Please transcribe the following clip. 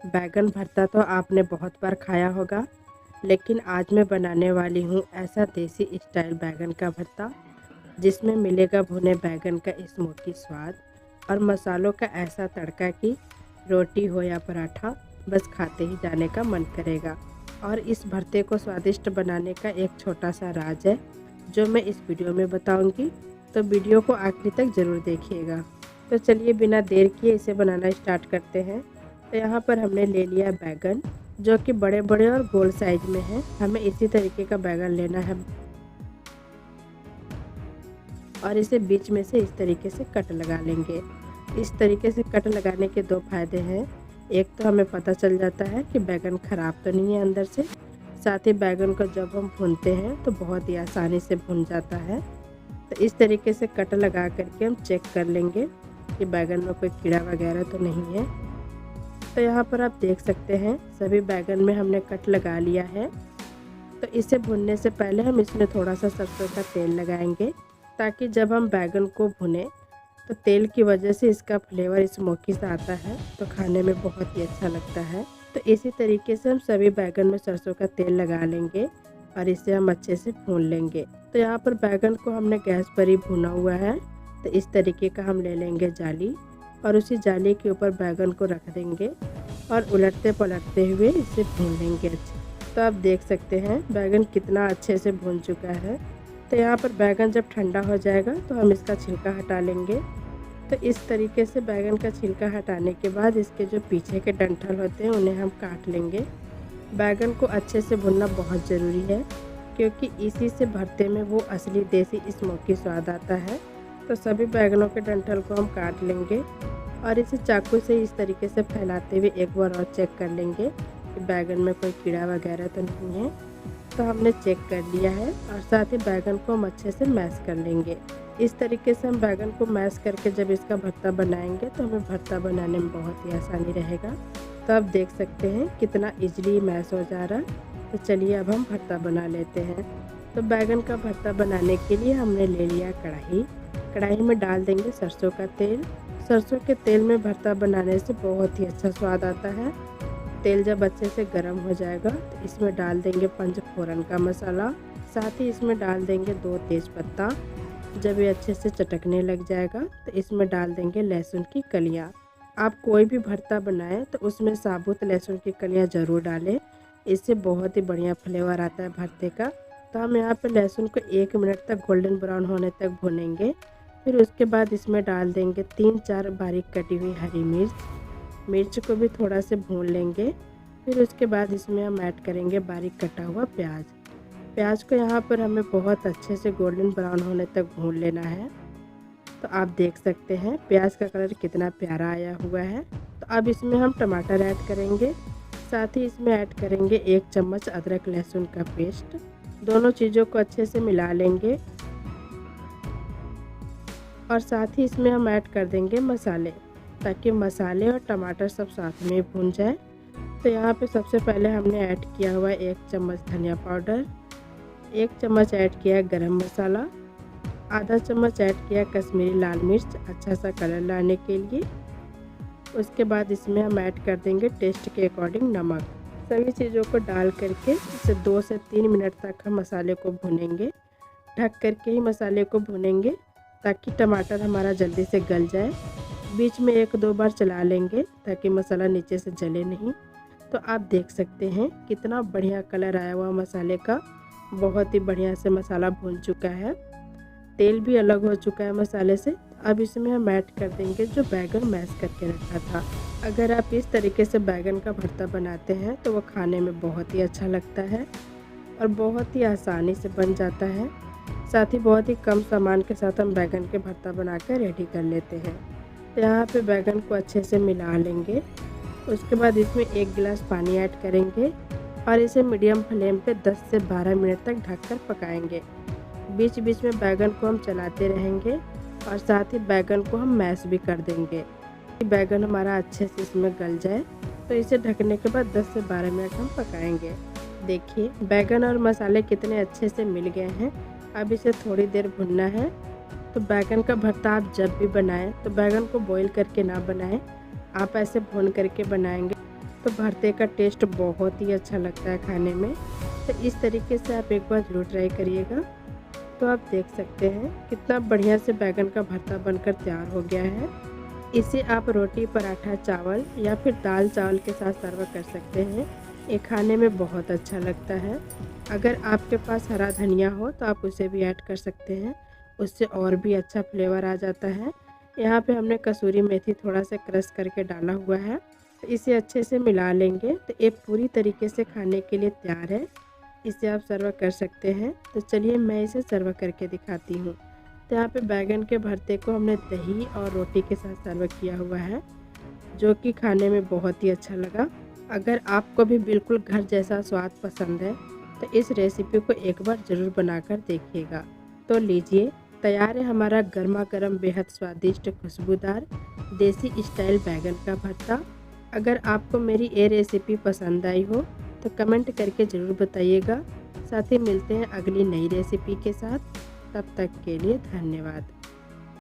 बैगन भरता तो आपने बहुत बार खाया होगा, लेकिन आज मैं बनाने वाली हूँ ऐसा देसी स्टाइल बैगन का भरता जिसमें मिलेगा भुने बैगन का स्मोकी स्वाद और मसालों का ऐसा तड़का कि रोटी हो या पराठा बस खाते ही जाने का मन करेगा। और इस भरते को स्वादिष्ट बनाने का एक छोटा सा राज है जो मैं इस वीडियो में बताऊंगी, तो वीडियो को आखिरी तक ज़रूर देखिएगा। तो चलिए बिना देर किए इसे बनाना स्टार्ट करते हैं। तो यहाँ पर हमने ले लिया बैगन जो कि बड़े बड़े और गोल साइज में है। हमें इसी तरीके का बैगन लेना है और इसे बीच में से इस तरीके से कट लगा लेंगे। इस तरीके से कट लगाने के दो फायदे हैं। एक तो हमें पता चल जाता है कि बैगन ख़राब तो नहीं है अंदर से, साथ ही बैगन को जब हम भूनते हैं तो बहुत ही आसानी से भुन जाता है। तो इस तरीके से कट लगा करके हम चेक कर लेंगे कि बैगन में कोई कीड़ा वगैरह तो नहीं है। तो यहाँ पर आप देख सकते हैं सभी बैगन में हमने कट लगा लिया है। तो इसे भुनने से पहले हम इसमें थोड़ा सा सरसों का तेल लगाएंगे ताकि जब हम बैगन को भुने तो तेल की वजह से इसका फ्लेवर स्मोकी सा आता है, तो खाने में बहुत ही अच्छा लगता है। तो इसी तरीके से हम सभी बैगन में सरसों का तेल लगा लेंगे और इसे हम अच्छे से भून लेंगे। तो यहाँ पर बैगन को हमने गैस पर ही भुना हुआ है। तो इस तरीके का हम ले लेंगे जाली और उसी जाली के ऊपर बैगन को रख देंगे और उलटते पलटते हुए इसे भून लेंगे अच्छे। तो आप देख सकते हैं बैगन कितना अच्छे से भून चुका है। तो यहाँ पर बैगन जब ठंडा हो जाएगा तो हम इसका छिलका हटा लेंगे। तो इस तरीके से बैगन का छिलका हटाने के बाद इसके जो पीछे के डंठल होते हैं उन्हें हम काट लेंगे। बैगन को अच्छे से भुनना बहुत ज़रूरी है क्योंकि इसी से भरते में वो असली देसी स्मोकी स्वाद आता है। तो सभी बैगनों के डंठल को हम काट लेंगे और इसे चाकू से इस तरीके से फैलाते हुए एक बार और चेक कर लेंगे कि बैगन में कोई कीड़ा वगैरह तो नहीं है। तो हमने चेक कर लिया है और साथ ही बैगन को हम अच्छे से मैश कर लेंगे। इस तरीके से हम बैगन को मैश करके जब इसका भरता बनाएंगे तो हमें भरता बनाने में बहुत ही आसानी रहेगा। तो आप देख सकते हैं कितना इजीली मैश हो जा रहा है। तो चलिए अब हम भरता बना लेते हैं। तो बैगन का भरता बनाने के लिए हमने ले लिया कढ़ाई। कढ़ाई में डाल देंगे सरसों का तेल। सरसों के तेल में भरता बनाने से बहुत ही अच्छा स्वाद आता है। तेल जब अच्छे से गर्म हो जाएगा तो इसमें डाल देंगे पंचफोरन का मसाला, साथ ही इसमें डाल देंगे 2 तेज़पत्ता। जब ये अच्छे से चटकने लग जाएगा तो इसमें डाल देंगे लहसुन की कलियाँ। आप कोई भी भरता बनाएं तो उसमें साबुत लहसुन की कलियाँ ज़रूर डालें, इससे बहुत ही बढ़िया फ्लेवर आता है भरते का। तो हम यहाँ पे लहसुन को 1 मिनट तक गोल्डन ब्राउन होने तक भूनेंगे। फिर उसके बाद इसमें डाल देंगे 3-4 बारीक कटी हुई हरी मिर्च को भी थोड़ा से भून लेंगे। फिर उसके बाद इसमें हम ऐड करेंगे बारीक कटा हुआ प्याज को यहाँ पर हमें बहुत अच्छे से गोल्डन ब्राउन होने तक भून लेना है। तो आप देख सकते हैं प्याज का कलर कितना प्यारा आया हुआ है। तो अब इसमें हम टमाटर ऐड करेंगे, साथ ही इसमें ऐड करेंगे 1 चम्मच अदरक लहसुन का पेस्ट। दोनों चीज़ों को अच्छे से मिला लेंगे और साथ ही इसमें हम ऐड कर देंगे मसाले ताकि मसाले और टमाटर सब साथ में भून जाए। तो यहाँ पे सबसे पहले हमने ऐड किया हुआ 1 चम्मच धनिया पाउडर, 1 चम्मच ऐड किया गरम मसाला, आधा चम्मच ऐड किया कश्मीरी लाल मिर्च अच्छा सा कलर लाने के लिए। उसके बाद इसमें हम ऐड कर देंगे टेस्ट के अकॉर्डिंग नमक। सभी चीज़ों को डाल करके इसे 2 से 3 मिनट तक हम मसाले को भूनेंगे। ढक करके ही मसाले को भूनेंगे ताकि टमाटर हमारा जल्दी से गल जाए। बीच में 1-2 बार चला लेंगे ताकि मसाला नीचे से जले नहीं। तो आप देख सकते हैं कितना बढ़िया कलर आया हुआ मसाले का, बहुत ही बढ़िया से मसाला भून चुका है, तेल भी अलग हो चुका है मसाले से। अब इसमें हम ऐड कर देंगे जो बैगन मैश करके रखा था। अगर आप इस तरीके से बैगन का भरता बनाते हैं तो वो खाने में बहुत ही अच्छा लगता है और बहुत ही आसानी से बन जाता है। साथ ही बहुत ही कम सामान के साथ हम बैगन के भरता बनाकर रेडी कर लेते हैं। तो यहाँ पे बैगन को अच्छे से मिला लेंगे। उसके बाद इसमें 1 गिलास पानी ऐड करेंगे और इसे मीडियम फ्लेम पे 10 से 12 मिनट तक ढककर पकाएंगे। बीच बीच में बैगन को हम चलाते रहेंगे और साथ ही बैगन को हम मैश भी कर देंगे। बैगन हमारा अच्छे से इसमें गल जाए तो इसे ढकने के बाद 10 से 12 मिनट हम पकाएंगे। देखिए बैगन और मसाले कितने अच्छे से मिल गए हैं। अब इसे थोड़ी देर भुनना है। तो बैगन का भरता आप जब भी बनाएं तो बैगन को बॉईल करके ना बनाएं, आप ऐसे भून करके बनाएंगे तो भरते का टेस्ट बहुत ही अच्छा लगता है खाने में। तो इस तरीके से आप एक बार ज़रूर ट्राई करिएगा। तो आप देख सकते हैं कितना बढ़िया से बैंगन का भरता बनकर तैयार हो गया है। इसे आप रोटी, पराठा, चावल या फिर दाल चावल के साथ सर्व कर सकते हैं। ये खाने में बहुत अच्छा लगता है। अगर आपके पास हरा धनिया हो तो आप उसे भी ऐड कर सकते हैं, उससे और भी अच्छा फ्लेवर आ जाता है। यहाँ पे हमने कसूरी मेथी थोड़ा सा क्रश करके डाला हुआ है। तो इसे अच्छे से मिला लेंगे तो ये पूरी तरीके से खाने के लिए तैयार है। इसे आप सर्व कर सकते हैं। तो चलिए मैं इसे सर्व करके दिखाती हूँ। तो यहाँ पे बैंगन के भरते को हमने दही और रोटी के साथ सर्व किया हुआ है, जो कि खाने में बहुत ही अच्छा लगा। अगर आपको भी बिल्कुल घर जैसा स्वाद पसंद है तो इस रेसिपी को एक बार ज़रूर बनाकर देखिएगा। तो लीजिए, तैयार है हमारा गर्मा गर्म बेहद स्वादिष्ट खुशबूदार देसी स्टाइल बैंगन का भरता। अगर आपको मेरी ये रेसिपी पसंद आई हो तो कमेंट करके ज़रूर बताइएगा। साथ ही मिलते हैं अगली नई रेसिपी के साथ। तब तक के लिए धन्यवाद।